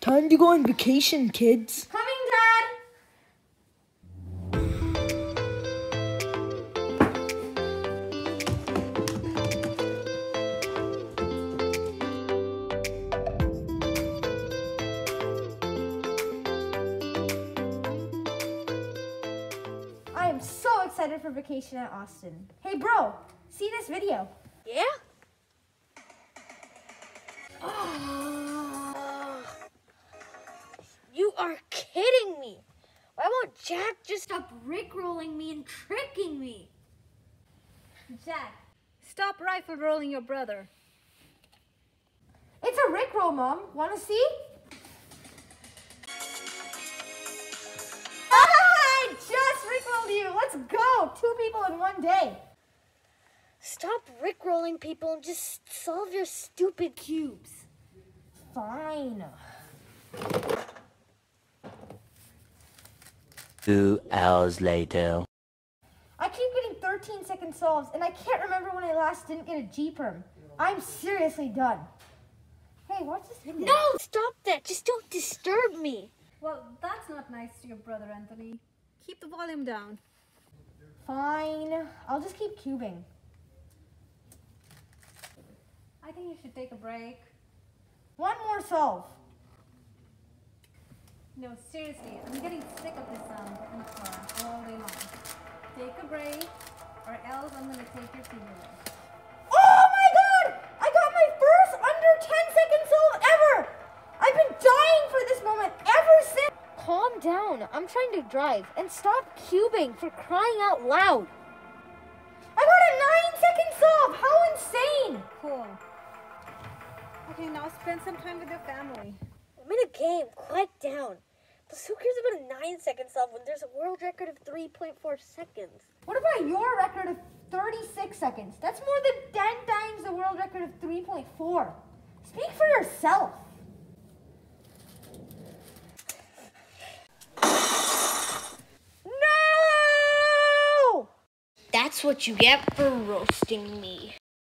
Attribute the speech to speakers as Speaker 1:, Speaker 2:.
Speaker 1: Time to go on vacation, kids.
Speaker 2: Coming, Dad! I am so excited for vacation at Austin. Hey, bro, see this video?
Speaker 3: Yeah? You are kidding me. Why won't Jack just stop rickrolling me and tricking me?
Speaker 2: Jack.
Speaker 4: Stop rifle rolling your brother.
Speaker 2: It's a rickroll, Mom. Want to see? I just rickrolled you. Let's go. 2 people in 1 day.
Speaker 3: Stop rickrolling people and just solve your stupid cubes.
Speaker 2: Fine.
Speaker 5: 2 hours later.
Speaker 2: I keep getting 13-second solves, and I can't remember when I last didn't get a G-perm. I'm seriously done. Hey, watch this video.
Speaker 3: No, stop that. Just don't disturb me.
Speaker 4: Well, that's not nice to your brother, Anthony. Keep the volume down.
Speaker 2: Fine. I'll just keep cubing.
Speaker 4: I think you should take a break.
Speaker 2: 1 more solve.
Speaker 4: No, seriously, I'm getting sick of this sound in the car all day long. Take a break, or else I'm gonna take your TV away.
Speaker 2: Oh my god! I got my first under 10-second solve ever! I've been dying for this moment ever since.
Speaker 3: Calm down. I'm trying to drive. And stop cubing, for crying out loud.
Speaker 2: I got a 9-second solve! How insane!
Speaker 4: Cool. Okay, now spend some time with your family.
Speaker 3: I'm in a game. Quiet down. Plus, who cares about a 9-second solve when there's a world record of 3.4 seconds?
Speaker 2: What about your record of 36 seconds? That's more than 10 times the world record of 3.4. Speak for yourself.
Speaker 3: No! That's what you get for roasting me.